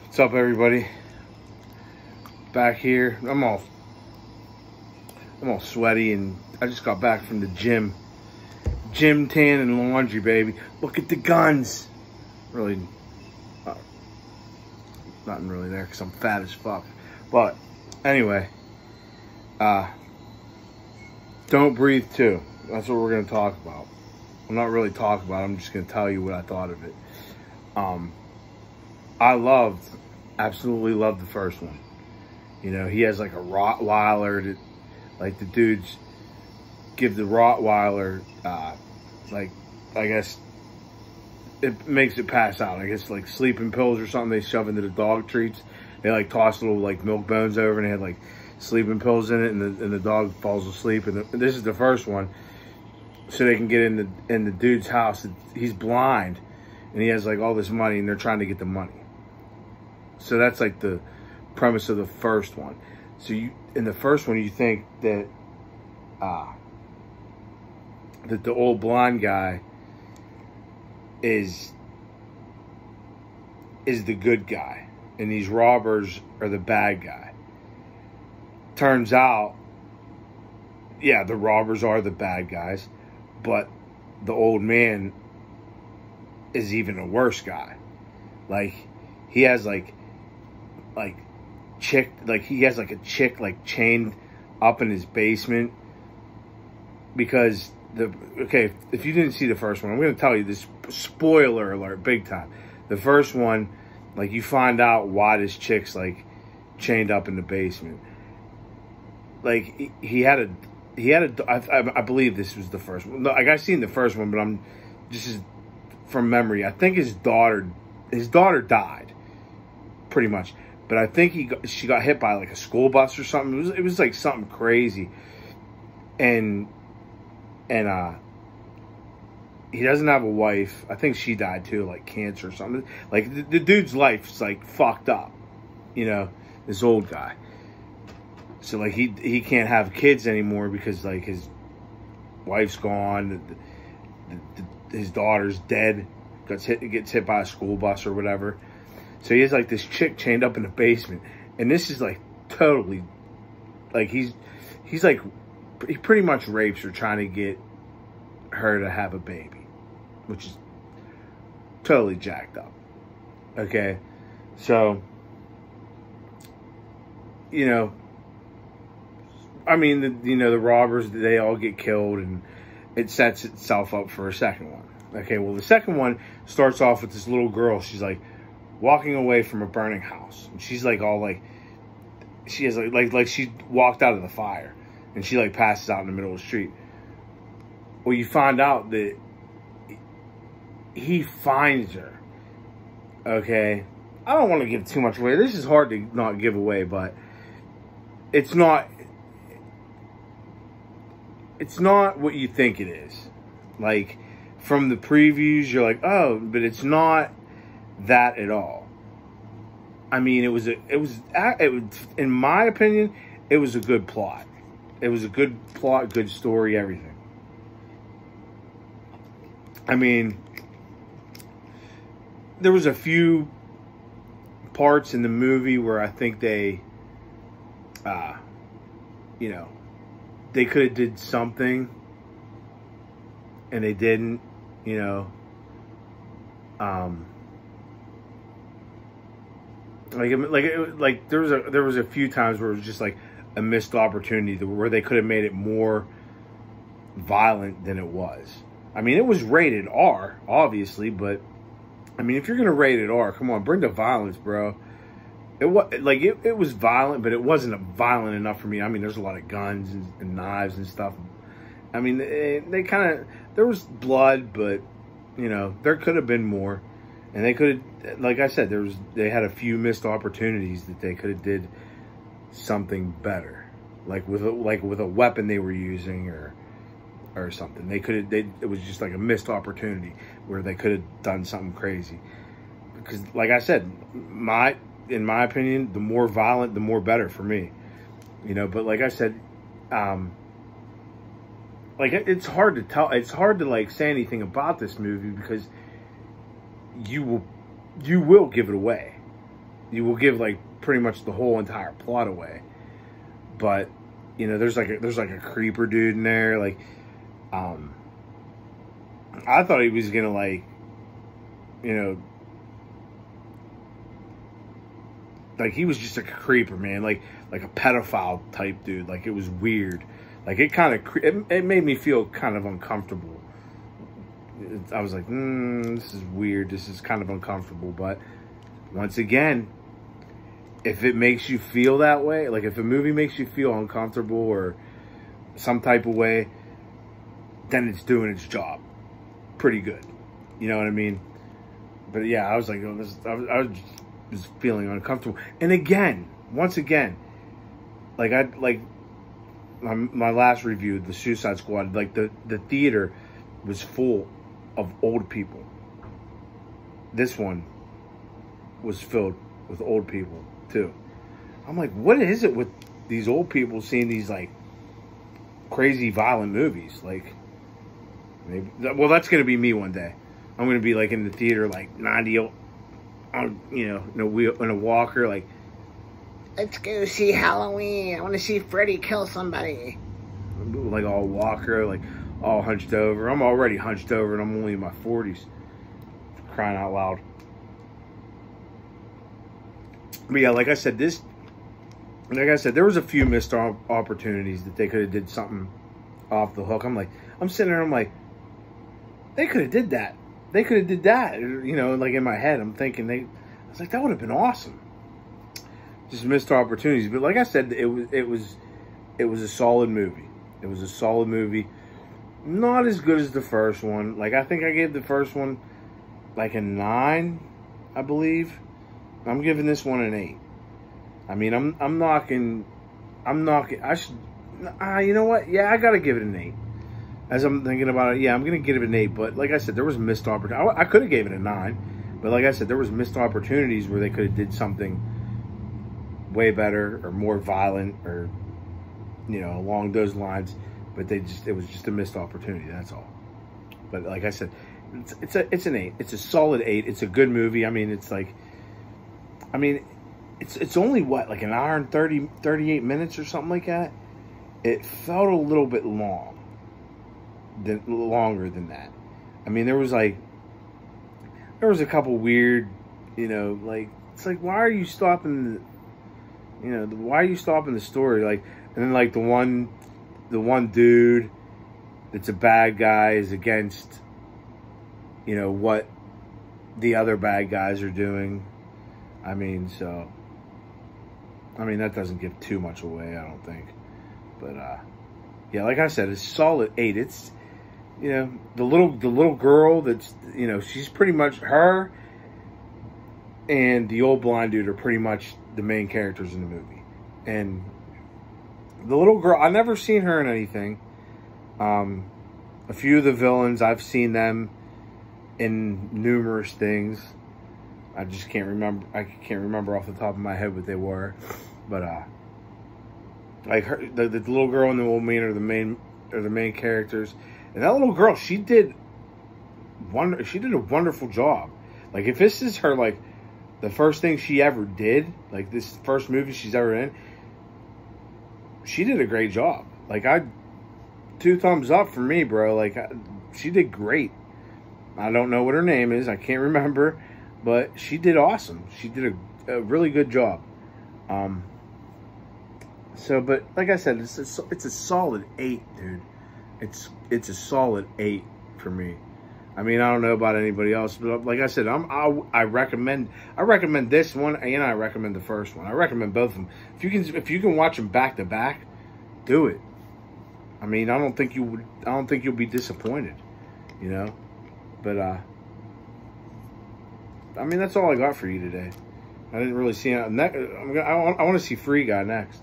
What's up, everybody? Back here. I'm all sweaty, and I just got back from the gym. Gym, tan, and laundry, baby. Look at the guns. Really, nothing really there because I'm fat as fuck. But anyway, Don't Breathe 2. That's what we're gonna talk about. I'm not really talking about it. I'm just gonna tell you what I thought of it. I absolutely loved the first one. You know, he has like a Rottweiler that, like, the dudes give the Rottweiler, like, I guess it makes it pass out. I guess like sleeping pills or something they shove into the dog treats. They like toss little like milk bones over, and they had like sleeping pills in it, and the dog falls asleep. And this is the first one, so they can get in the dude's house. He's blind, and he has like all this money, and they're trying to get the money. So that's like the premise of the first one. So in the first one, you think that that the old blind guy is the good guy, and these robbers are the bad guy. Turns out, yeah, the robbers are the bad guys, but the old man is even a worse guy. Like, he has he has like a chick like chained up in his basement because okay, if you didn't see the first one, I'm going to tell you this, spoiler alert, big time. The first one, like, you find out why this chick's like chained up in the basement. Like, I believe this was the first one. Like, I've seen the first one, but I'm just from memory. I think his daughter died, pretty much. But I think she got hit by like a school bus or something. It was like something crazy, and he doesn't have a wife. I think she died too, like cancer or something. Like the dude's life's like fucked up, you know, this old guy. So like he can't have kids anymore because like his wife's gone, his daughter's dead, gets hit by a school bus or whatever. So he has like this chick chained up in the basement, and this is like totally, like he's like, he pretty much rapes her, trying to get her to have a baby, which is totally jacked up. Okay, so, you know, I mean, the robbers, they all get killed, and it sets itself up for a second one. Okay, well, the second one starts off with this little girl. She's like walking away from a burning house, and she's like all like, she has like she walked out of the fire, and she like passes out in the middle of the street. Well, you find out that he finds her. Okay, I don't want to give too much away. This is hard to not give away, but it's not what you think it is. Like, from the previews, you're like, oh, but it's not that at all. I mean, it was in my opinion, it was a good plot. It was a good plot, good story, everything. I mean, there was a few parts in the movie where I think they, you know, they could have did something, and they didn't, you know. Like there was a few times where it was just like a missed opportunity where they could have made it more violent than it was. I mean, it was rated R, obviously, but I mean, if you're gonna rate it R, come on, bring the violence, bro. It was violent, but it wasn't violent enough for me. I mean, there's a lot of guns and knives and stuff. I mean, they kind of, there was blood, but you know, there could have been more. And they could have, like I said, they had a few missed opportunities that they could have did something better, like with a weapon they were using or something. It was just like a missed opportunity where they could have done something crazy. Because, like I said, in my opinion, the more violent, the more better for me. You know, but like I said, like, it's hard to tell. It's hard to like say anything about this movie because you will give it away. you will give like pretty much the whole entire plot away. But you know, there's like a creeper dude in there. Like, I thought he was gonna like, you know, like he was just like a creeper, man. Like a pedophile type dude. Like it was weird. Like it made me feel kind of uncomfortable. I was like, this is weird. This is kind of uncomfortable. But once again, if it makes you feel that way, like if a movie makes you feel uncomfortable or some type of way, then it's doing its job pretty good. You know what I mean? But yeah, I was like, I was feeling uncomfortable. And again, once again, like my last review, the Suicide Squad, like the theater was full of old people. This one was filled with old people too. I'm like, what is it with these old people seeing these like crazy violent movies? Like, maybe, well, that's gonna be me one day. I'm gonna be like in the theater, like 90, you know, in a walker, like, let's go see Halloween. I want to see Freddy kill somebody. Like all walker, like all hunched over. I'm already hunched over, and I'm only in my 40s. Crying out loud. But yeah, like I said, there was a few missed opportunities that they could have did something off the hook. I'm sitting there, I'm like, they could have did that. They could have did that. You know, like in my head, I'm thinking I was like, that would have been awesome. Just missed opportunities. But like I said, it was a solid movie. It was a solid movie. Not as good as the first one. Like, I think I gave the first one like a 9, I believe. I'm giving this one an 8. I mean, I'm knocking, I should, you know what? Yeah, I got to give it an 8. As I'm thinking about it, yeah, I'm going to give it an 8. But like I said, there was missed opportunities. I could have gave it a 9. But like I said, there was missed opportunities where they could have did something way better or more violent or, you know, along those lines. But it was just a missed opportunity. That's all. But like I said, it's an 8. It's a solid 8. It's a good movie. I mean, it's like, it's only what, like an hour and 38 minutes or something like that. It felt a little bit longer than that. I mean, there was a couple weird, you know, like, it's like, why are you stopping the story? Like, and then like the one dude that's a bad guy is against, you know, what the other bad guys are doing. I mean, that doesn't give too much away, I don't think. But yeah, like I said, it's solid 8. It's, you know, the little girl that's, you know, she's pretty much, her and the old blind dude are pretty much the main characters in the movie. And the little girl, I've never seen her in anything. A few of the villains, I've seen them in numerous things. I just can't remember. I can't remember off the top of my head what they were. But like her, the little girl and the old man are the main characters. And that little girl, she did a wonderful job. Like, if this is her, like, the first thing she ever did, like this first movie she's ever in, she did a great job. Like, 2 thumbs up for me, bro. Like, she did great. I don't know what her name is. I can't remember. But she did awesome. She did a really good job. But like I said, it's a solid 8, dude. It's a solid 8 for me. I mean, I don't know about anybody else, but like I said, I recommend this one, and I recommend the first one. I recommend both of them. If you can watch them back to back, do it. I mean, I don't think you'll be disappointed, you know. But I mean, that's all I got for you today. I didn't really see it. I want to see Free Guy next.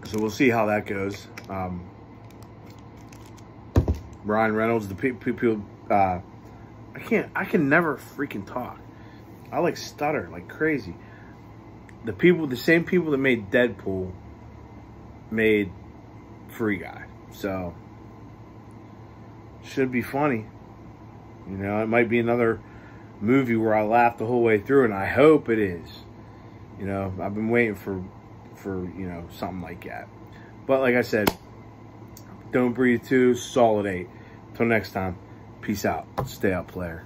So we'll see how that goes. Ryan Reynolds, the people, I can never freaking talk. I like stutter like crazy. The same people that made Deadpool made Free Guy. So, should be funny. You know, it might be another movie where I laughed the whole way through, and I hope it is. You know, I've been waiting for you know, something like that. But like I said, Don't Breathe 2, solid 8. Till next time, peace out. Stay out, player.